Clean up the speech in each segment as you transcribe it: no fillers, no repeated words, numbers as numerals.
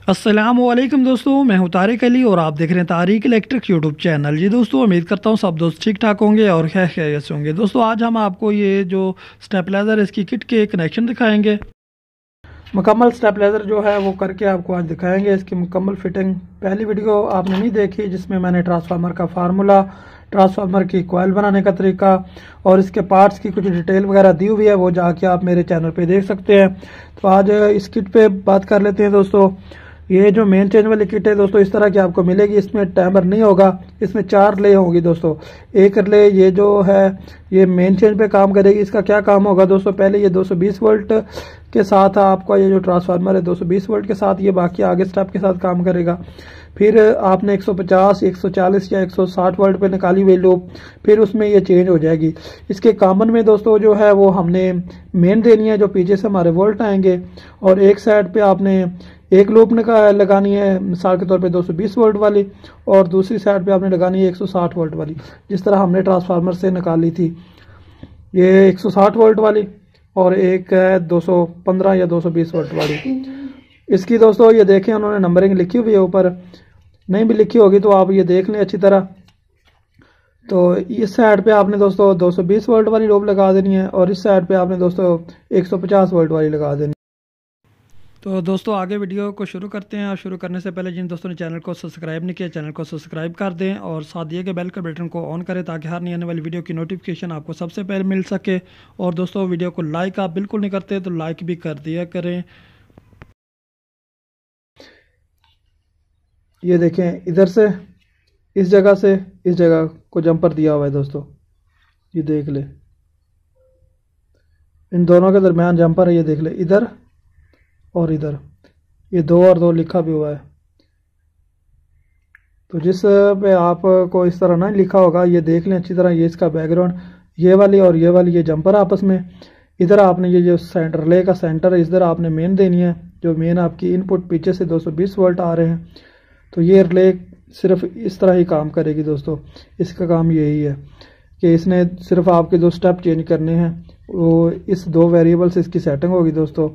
अस्सलामुअलैकुम दोस्तों, मैं हूं तारिक अली और आप देख रहे हैं तारिक इलेक्ट्रिक यूट्यूब चैनल। जी दोस्तों, उम्मीद करता हूं सब दोस्त ठीक ठाक होंगे और खैरियत से होंगे। दोस्तों, आज हम आपको ये जो स्टेबलाइज़र इसकी किट के कनेक्शन दिखाएंगे। मुकम्मल स्टेबलाइज़र जो है वो करके आपको आज दिखाएंगे, इसकी मुकम्मल फिटिंग। पहली वीडियो आपने नहीं देखी जिसमें मैंने ट्रांसफार्मर का फार्मूला, ट्रांसफार्मर की कॉइल बनाने का तरीका और इसके पार्ट्स की कुछ डिटेल वगैरह दी हुई है, वो जाके आप मेरे चैनल पे देख सकते हैं। तो आज इस किट पे बात कर लेते हैं दोस्तों। ये जो मेन चेंज वाली किट है दोस्तों, इस तरह की आपको मिलेगी। इसमें टाइमर नहीं होगा, इसमें 4 रिले होंगी दोस्तों। एक रिले ये जो है ये मेन चेंज पे काम करेगी। इसका क्या काम होगा दोस्तों, पहले ये 220 वोल्ट के साथ आपका ये जो ट्रांसफार्मर है 220 वोल्ट के साथ, ये बाकी आगे स्टेप के साथ काम करेगा। फिर आपने 150, 140 या 160 वोल्ट पे निकाली हुई लूप, फिर उसमें ये चेंज हो जाएगी। इसके कॉमन में दोस्तों जो है वो हमने मेन देनी है, जो पीछे से हमारे वोल्ट आएंगे, और एक साइड पे आपने एक लूप लगानी है मिसाल के तौर पे 220 वोल्ट वाली, और दूसरी साइड पे आपने लगानी है 160 वोल्ट वाली, जिस तरह हमने ट्रांसफार्मर से निकाली थी। ये 160 वोल्ट वाली और एक है 215 या 220 वोल्ट वाली। इसकी दोस्तों ये देखें, उन्होंने नंबरिंग लिखी हुई है ऊपर, नहीं भी लिखी होगी तो आप ये देख लें अच्छी तरह। तो इस साइड पे आपने दोस्तों 220 वोल्ट वाली लूप लगा देनी है और इस साइड पे आपने दोस्तों 150 वोल्ट वाली लगा देनी है। तो दोस्तों आगे वीडियो को शुरू करते हैं। और शुरू करने से पहले जिन दोस्तों ने चैनल को सब्सक्राइब नहीं किया, चैनल को सब्सक्राइब कर दें और साथ दिए गए बेल के बटन को ऑन करें ताकि हर नई आने वाली वीडियो की नोटिफिकेशन आपको सबसे पहले मिल सके। और दोस्तों वीडियो को लाइक आप बिल्कुल नहीं करते तो लाइक भी कर दिया करें। ये देखें, इधर से इस जगह से इस जगह को जंपर दिया हुआ है दोस्तों, ये देख ले। इन दोनों के दरमियान जंपर है, ये देख ले, इधर और इधर, ये 2 और 2 लिखा भी हुआ है। तो जिस पे आपको इस तरह ना लिखा होगा, ये देख लें अच्छी तरह। ये इसका बैकग्राउंड, ये वाली और ये वाली, ये जंपर आपस में। इधर आपने ये जो सेंटर रिले का सेंटर है, इधर आपने मेन देनी है, जो मेन आपकी इनपुट पीछे से 220 वोल्ट आ रहे हैं। तो ये रिले सिर्फ इस तरह ही काम करेगी दोस्तों। इसका काम यही है कि इसने सिर्फ आपके 2 स्टेप चेंज करने हैं, वो इस 2 वेरिएबल से इसकी सेटिंग होगी दोस्तों।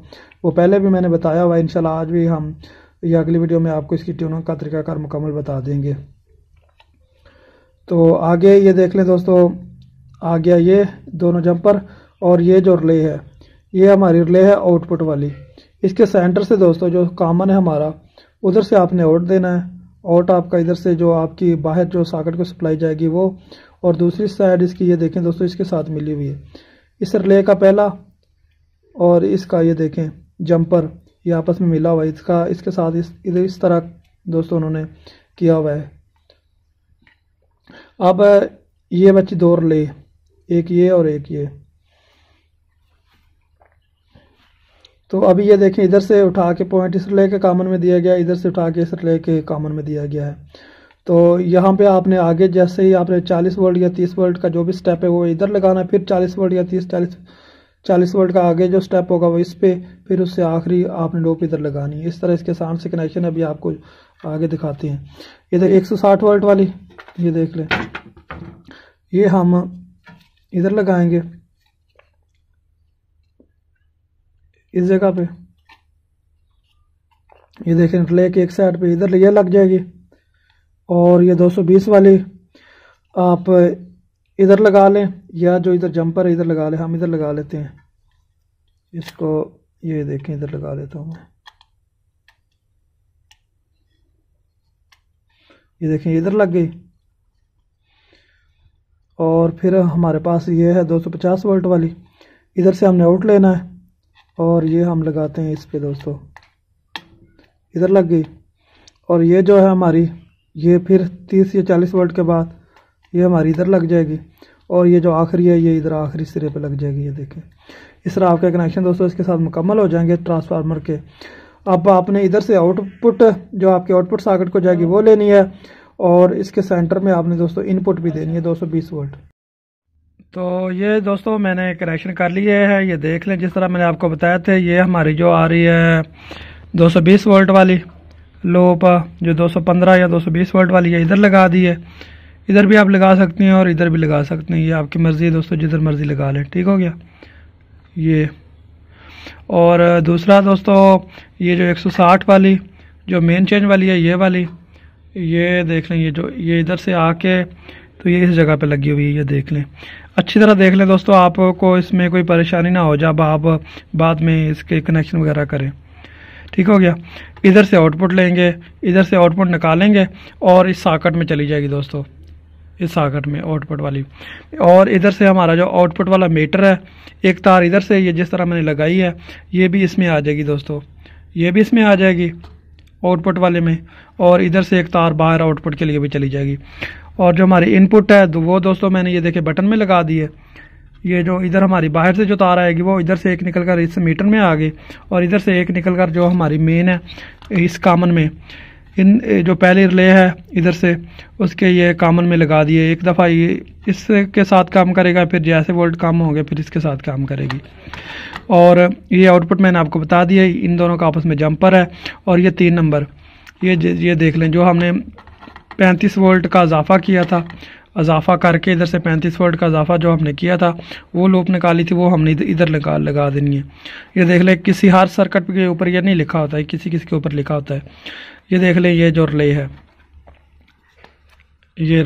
वो पहले भी मैंने बताया हुआ है, इंशाल्लाह आज भी हम या अगली वीडियो में आपको इसकी ट्यूनिंग का तरीकाकार मुकम्मल बता देंगे। तो आगे ये देख लें दोस्तों, आ गया ये दोनों जंपर। और ये जो रिले है, ये हमारी रिले है आउटपुट वाली। इसके सेंटर से दोस्तों जो कॉमन है हमारा, उधर से आपने आउट देना है। आउट आपका इधर से जो आपकी बाहर जो सॉकेट को सप्लाई जाएगी वो, और दूसरी साइड इसकी ये देखें दोस्तों इसके साथ मिली हुई है। इस रिले का पहला और इसका ये देखें जंपर, ये आपस में मिला हुआ है। इसका इसके साथ इधर इस तरह दोस्तों उन्होंने किया हुआ है। अब ये बच्ची 2 रिले, एक ये और एक ये। तो अभी ये देखें, इधर से उठा के पॉइंट इस रिले के कॉमन में दिया गया, इधर से उठा के इस रिले के कॉमन में दिया गया है। तो यहाँ पे आपने आगे जैसे ही आपने 40 वोल्ट या 30 वोल्ट का जो भी स्टेप है वो इधर लगाना है, फिर 40 वोल्ट या 40 वोल्ट का आगे जो स्टेप होगा वो इस पे, फिर उससे आखिरी आपने लूप इधर लगानी है। इस तरह इसके साथ से कनेक्शन अभी आपको आगे दिखाते हैं। इधर 160 वोल्ट वाली, ये देख लें, ये हम इधर लगाएंगे इस जगह पे। ये देखें, रिले के एक साइड पे इधर ये लग जाएगी, और ये 220 वाली आप इधर लगा लें, या जो इधर जंपर है इधर लगा लें। हम इधर लगा लेते हैं इसको, ये देखें इधर लगा लेता हूँ। ये देखें इधर लग गई। और फिर हमारे पास ये है 250 वोल्ट वाली, इधर से हमने आउट लेना है और ये हम लगाते हैं इस पे दोस्तों, इधर लग गई। और ये जो है हमारी, ये फिर 30 या 40 वोल्ट के बाद ये हमारी इधर लग जाएगी, और ये जो आखिरी है ये इधर आखिरी सिरे पे लग जाएगी। ये देखें, इस तरह आपके कनेक्शन दोस्तों इसके साथ मुकम्मल हो जाएंगे ट्रांसफार्मर के। अब आपने इधर से आउटपुट, जो आपके आउटपुट सॉकेट को जाएगी वो लेनी है, और इसके सेंटर में आपने दोस्तों इनपुट भी देनी है 220 वोल्ट। तो ये दोस्तों मैंने कनेक्शन कर लिए है, ये देख लें जिस तरह मैंने आपको बताया था। ये हमारी जो आ रही है 220 वोल्ट वाली लूप, जो 215 या 220 वोल्ट वाली है, इधर लगा दी है। इधर भी आप लगा सकते हैं और इधर भी लगा सकते हैं, ये आपकी मर्ज़ी है दोस्तों, जिधर मर्ज़ी लगा लें। ठीक हो गया ये। और दूसरा दोस्तों, ये जो 160 वाली जो मेन चेंज वाली है ये वाली, ये देख लें, ये जो ये इधर से आके तो ये इस जगह पे लगी हुई है, ये देख लें, अच्छी तरह देख लें दोस्तों, आपको इसमें कोई परेशानी ना हो जब आप बाद में इसके कनेक्शन वगैरह करें। ठीक हो गया। इधर से आउटपुट लेंगे, इधर से आउटपुट निकालेंगे और इस सॉकेट में चली जाएगी दोस्तों, इस सॉकेट में आउटपुट वाली। और इधर से हमारा जो आउटपुट वाला मीटर है, एक तार इधर से ये जिस तरह मैंने लगाई है ये भी इसमें आ जाएगी दोस्तों, ये भी इसमें आ जाएगी आउटपुट वाले में, और इधर से एक तार बाहर आउटपुट के लिए भी चली जाएगी। और जो हमारी इनपुट है तो वो दोस्तों मैंने ये देखे बटन में लगा दी है। ये जो इधर हमारी बाहर से जो तार आएगी वो इधर से एक निकल कर इस मीटर में आ गई, और इधर से एक निकल कर जो हमारी मेन है इस कॉमन में, इन जो पहले रिले है इधर से उसके ये कॉमन में लगा दिए। एक दफ़ा ये इसके साथ काम करेगा, फिर जैसे वोल्ट कम होंगे फिर इसके साथ काम करेगी। और ये आउटपुट मैंने आपको बता दिया, इन दोनों का आपस में जंपर है। और ये 3 नंबर, ये देख लें, जो हमने 35 वोल्ट का इजाफा किया था, इजाफा करके इधर से 35 वोल्ट का इजाफा जो हमने किया था वो लूप निकाली थी, वो हमने इधर लगा देनी है। ये देख लें, किसी हर सर्किट के ऊपर ये नहीं लिखा होता है, किसी किसी के ऊपर लिखा होता है। ये देख लें, ये जो रिले है, ये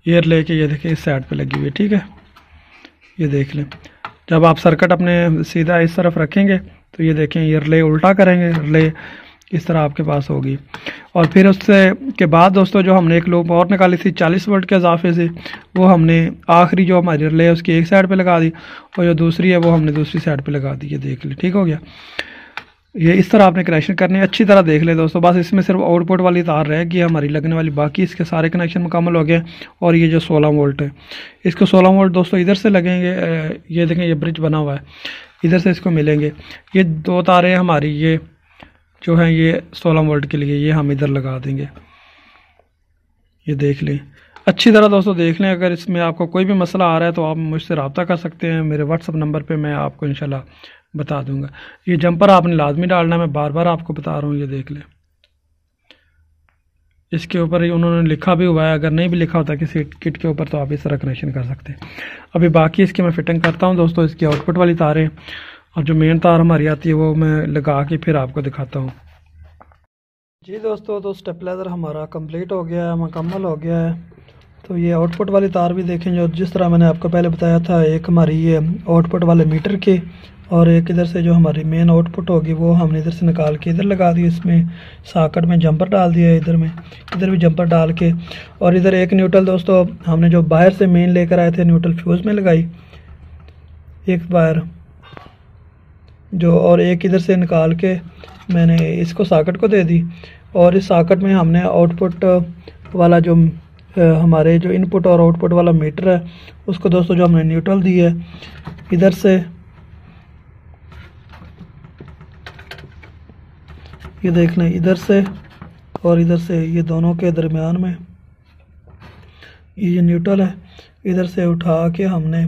रिले के ये देखें इस साइड पे लगी हुई है। ठीक है, ये देख लें, जब आप सर्किट अपने सीधा इस तरफ रखेंगे तो ये देखें, ये रिले उल्टा करेंगे, रिले इस तरह आपके पास होगी। और फिर उससे के बाद दोस्तों जो हमने एक लूप और निकाली थी 40 वोल्ट के इजाफे से, वो हमने आखिरी जो हमारी रिले है उसकी एक साइड पे लगा दी, और जो दूसरी है वो हमने दूसरी साइड पे लगा दी। ये देख ले, ठीक हो गया। ये इस तरह आपने कनेक्शन करने, अच्छी तरह देख ले दोस्तों। बस इसमें सिर्फ आउटपुट वाली तार रहेगी हमारी लगने वाली, बाकी इसके सारे कनेक्शन मुकम्मल हो गए। और ये जो 16 वोल्ट है, इसको 16 वोल्ट दोस्तों इधर से लगेंगे, ये देखें ये ब्रिज बना हुआ है, इधर से इसको मिलेंगे। ये 2 तारें हमारी ये जो हैं ये 16 वोल्ट के लिए, ये हम इधर लगा देंगे। ये देख लें, अच्छी तरह दोस्तों देख लें। अगर इसमें आपको कोई भी मसला आ रहा है तो आप मुझसे रब्ता कर सकते हैं, मेरे व्हाट्सअप नंबर पे मैं आपको इंशाल्लाह बता दूंगा। ये जंपर आपने लाजमी डालना है, मैं बार बार आपको बता रहा हूँ। ये देख लें, इसके ऊपर उन्होंने लिखा भी हुआ है, अगर नहीं भी लिखा होता किसी किट के ऊपर तो आप इस तरह कनेक्शन कर सकते हैं। अभी बाकी इसकी मैं फिटिंग करता हूँ दोस्तों, इसकी आउटपुट वाली तारें और जो मेन तार हमारी आती है वो मैं लगा के फिर आपको दिखाता हूँ। जी दोस्तों, तो स्टेबलाइज़र हमारा कंप्लीट हो गया है, मुकम्मल हो गया है। तो ये आउटपुट वाली तार भी देखें, जो जिस तरह मैंने आपको पहले बताया था, एक हमारी ये आउटपुट वाले मीटर की, और एक इधर से जो हमारी मेन आउटपुट होगी वो हमने इधर से निकाल के इधर लगा दी। इसमें सॉकेट में जंपर डाल दिया है, इधर भी जंपर डाल के। और इधर एक न्यूट्रल दोस्तों हमने जो बाहर से मेन लेकर आए थे, न्यूट्रल फ्यूज़ में लगाई एक वायर जो, और एक इधर से निकाल के मैंने इसको सॉकेट को दे दी। और इस सॉकेट में हमने आउटपुट वाला जो हमारे जो इनपुट और आउटपुट वाला मीटर है उसको दोस्तों जो हमने न्यूट्रल दी है, इधर से ये देख लें, इधर से और इधर से, ये दोनों के दरमियान में ये न्यूट्रल है, इधर से उठा के हमने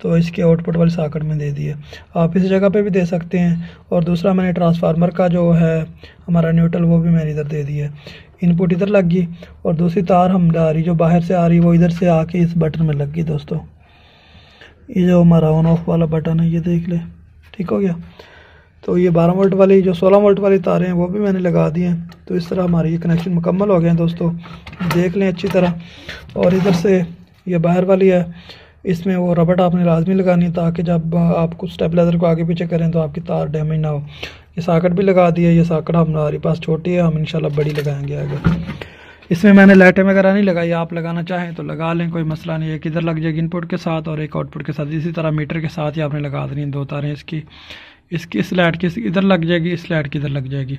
तो इसके आउटपुट वाली सॉकेट में दे दिए। आप इस जगह पे भी दे सकते हैं। और दूसरा मैंने ट्रांसफार्मर का जो है हमारा न्यूट्रल वो भी मैंने इधर दे दिया। इनपुट इधर लग गई और दूसरी तार हमारी जो बाहर से आ रही वो इधर से आके इस बटन में लग गई दोस्तों। ये जो हमारा ऑन ऑफ वाला बटन है ये देख ले, ठीक हो गया। तो ये 12 वोल्ट वाली जो 16 वोल्ट वाली तारें हैं वो भी मैंने लगा दी हैं। तो इस तरह हमारी ये कनेक्शन मुकम्मल हो गए हैं दोस्तों, देख लें अच्छी तरह। और इधर से ये बाहर वाली है, इसमें वो रबड़ आपने लाजमी लगानी है ताकि जब आप कुछ स्टेबलाइज़र को आगे पीछे करें तो आपकी तार डैमेज ना हो। ये सॉकेट भी लगा दी है, ये सॉकेट हमारे पास छोटी है, हम इंशाल्लाह बड़ी लगाएंगे आगे। इसमें मैंने लाइटें वगैरह नहीं लगाई, आप लगाना चाहें तो लगा लें, कोई मसला नहीं है। एक इधर लग जाएगी इनपुट के साथ और एक आउटपुट के साथ, इसी तरह मीटर के साथ ही आपने लगा देनी है 2 तारें। इसकी इस लाइट की इधर लग जाएगी, इस लाइट की इधर लग जाएगी।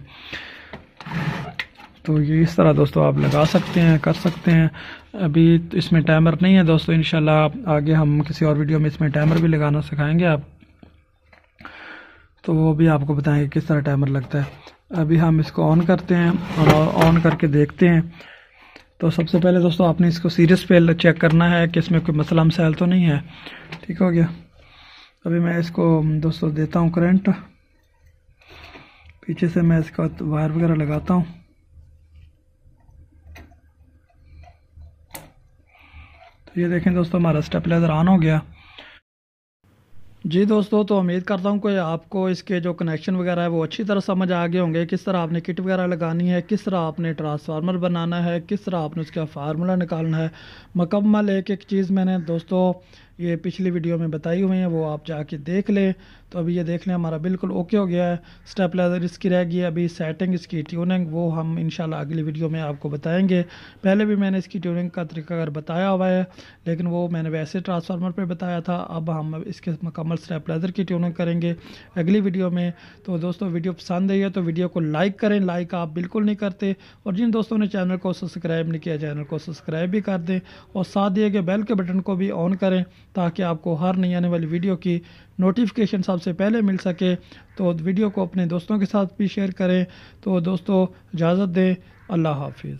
तो ये इस तरह दोस्तों आप लगा सकते हैं, कर सकते हैं। अभी तो इसमें टाइमर नहीं है दोस्तों, इंशाल्लाह आगे हम किसी और वीडियो में इसमें टाइमर भी लगाना सिखाएंगे आप, तो वो भी आपको बताएंगे किस तरह टाइमर लगता है। अभी हम इसको ऑन करते हैं और ऑन करके देखते हैं। तो सबसे पहले दोस्तों आपने इसको सीरीज पे चेक करना है कि इसमें कोई मसला मसाइल तो नहीं है, ठीक हो गया। अभी मैं इसको दोस्तों देता हूँ करंट, पीछे से मैं इसका वायर वगैरह लगाता हूँ। तो ये देखें दोस्तों हमारा स्टेबलाइज़र ऑन हो गया। जी दोस्तों, तो उम्मीद करता हूँ कि आपको इसके जो कनेक्शन वगैरह है वो अच्छी तरह समझ आ गए होंगे। किस तरह आपने किट वगैरह लगानी है, किस तरह आपने ट्रांसफार्मर बनाना है, किस तरह आपने उसका फार्मूला निकालना है। मुकम्मल एक एक चीज़ मैंने दोस्तों ये पिछली वीडियो में बताई हुई है, वो आप जाके देख लें। तो अभी ये देख लें हमारा बिल्कुल ओके हो गया है। स्टेबलाइजर इसकी रह गई है अभी सेटिंग, इसकी ट्यूनिंग वो हम इंशाल्लाह अगली वीडियो में आपको बताएंगे। पहले भी मैंने इसकी ट्यूनिंग का तरीका अगर बताया हुआ है, लेकिन वो मैंने वैसे ट्रांसफार्मर पे बताया था। अब हम इसके मुकम्मल स्टेबलाइजर की ट्यूनिंग करेंगे अगली वीडियो में। तो दोस्तों वीडियो पसंद आई है तो वीडियो को लाइक करें, लाइक आप बिल्कुल नहीं करते। और जिन दोस्तों ने चैनल को सब्सक्राइब नहीं किया, चैनल को सब्सक्राइब भी कर दें और साथ दिए गए बेल के बटन को भी ऑन करें, ताकि आपको हर नई आने वाली वीडियो की नोटिफिकेशन सबसे पहले मिल सके। तो वीडियो को अपने दोस्तों के साथ भी शेयर करें। तो दोस्तों इजाज़त दें, अल्लाह हाफिज़।